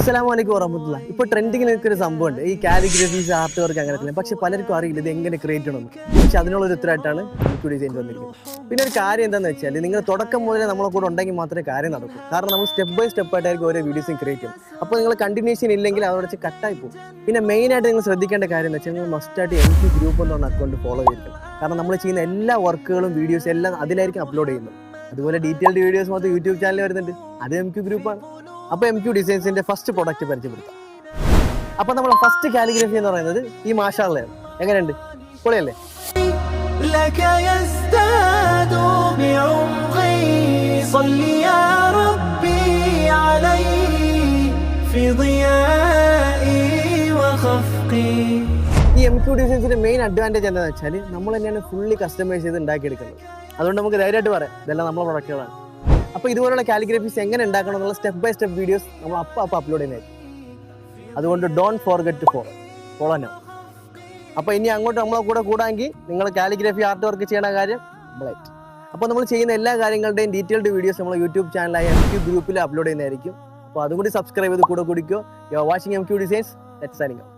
അസ്സലാമു വറഹ്മത്തുള്ളാഹി. ഇപ്പോൾ ട്രെൻഡിങ്ങിൽ നിൽക്കുന്ന ഒരു സംഭവമുണ്ട്, ഈ കാലിഗ്രഫീസ്, ആർട്ട് വർക്ക് അങ്ങനെ. പക്ഷെ പലർക്കും അറിയില്ല ഇത് എങ്ങനെ ക്രിയേറ്റ് ചെയ്യണമെന്ന്. പക്ഷെ അതിനുള്ളൊരു ഉത്തരമായിട്ടാണ് MQ ഡിസൈൻ വന്നിരിക്കുന്നത്. പിന്നെ ഒരു കാര്യം എന്താണെന്ന് വെച്ചാൽ, നിങ്ങൾ തുടക്കം മുതലേ നമ്മളെ കൂടെ ഉണ്ടെങ്കിൽ മാത്രമേ കാര്യം നടക്കൂ. കാരണം നമ്മൾ സ്റ്റെപ്പ് ബൈ സ്റ്റെപ്പ് ആയിട്ടായിരിക്കും ഓരോ വീഡിയോസും ക്രിയേറ്റ് ചെയ്യും. അപ്പോൾ നിങ്ങൾ കണ്ടിന്യൂഷൻ ഇല്ലെങ്കിൽ അവിടെ വെച്ച് കട്ടായി പോകും. പിന്നെ മെയിനായിട്ട് നിങ്ങൾ ശ്രദ്ധിക്കേണ്ട കാര്യം എന്ന് വെച്ചാൽ, നിങ്ങൾ മസ്റ്റായിട്ട് MQ ഗ്രൂപ്പ് എന്ന് പറഞ്ഞ അക്കൗണ്ട് ഫോളോ ചെയ്തിരിക്കണം. കാരണം നമ്മൾ ചെയ്യുന്ന എല്ലാ വർക്കുകളും വീഡിയോസും എല്ലാം അതിലായിരിക്കും അപ്ലോഡ് ചെയ്യുന്നത്. അതുപോലെ ഡീറ്റെയിൽഡ് വീഡിയോസ് മൊത്തം യൂട്യൂബ് ചാനലിൽ വരുന്നുണ്ട്, അത് MQ ഗ്രൂപ്പാണ്. അപ്പോൾ MQ ഡിസൈൻസിന്റെ ഫസ്റ്റ് പ്രൊഡക്റ്റ് പരിചയപ്പെടുത്താം. അപ്പോൾ നമ്മൾ ഫസ്റ്റ് കാലിഗ്രഫി എന്ന് പറയുന്നത് ഈ മാഷാള്ളയാണ്. എങ്ങനെയുണ്ട്? പൊളിയല്ലേ? ഈ MQ ഡിസൈൻസിന്റെ മെയിൻ അഡ്വാൻറ്റേജ് എന്താണെന്ന് വെച്ചാൽ, നമ്മൾ തന്നെയാണ് ഫുള്ളി കസ്റ്റമൈസ് ചെയ്ത് ഉണ്ടാക്കിയെടുക്കുന്നത്. അതുകൊണ്ട് നമുക്ക് ധൈര്യമായിട്ട് പറയാം ഇതെല്ലാം നമ്മളെ പ്രൊഡക്റ്റുകളാണ്. അപ്പോൾ ഇതുപോലുള്ള കാലിഗ്രഫീസ് എങ്ങനെ ഉണ്ടാക്കണം എന്നുള്ള സ്റ്റെപ്പ് ബൈ സ്റ്റെപ്പ് വീഡിയോസ് നമ്മൾ അപ്പോൾ അപ്ലോഡ് ചെയ്യുന്നതായിരിക്കും. അതുകൊണ്ട് don't forget to follow now. അപ്പോൾ ഇനി അങ്ങോട്ട് നമ്മളെ കൂടെ കൂടാമെങ്കിൽ നിങ്ങൾ കാലിഗ്രഫി ആർട്ട് വർക്ക് ചെയ്യണ കാര്യം നമ്മളായിട്ട്. അപ്പോൾ നമ്മൾ ചെയ്യുന്ന എല്ലാ കാര്യങ്ങളുടെയും ഡീറ്റെയിൽഡ് വീഡിയോസ് നമ്മൾ യൂട്യൂബ് ചാനലായ MQ ഗ്രൂപ്പിൽ അപ്ലോഡ് ചെയ്യുന്നതായിരിക്കും. അപ്പോൾ അതുകൂടി സബ്സ്ക്രൈബ് ചെയ്ത് കൂടെ കുടിക്കോ. You are watching MQ designs. Let's signing out.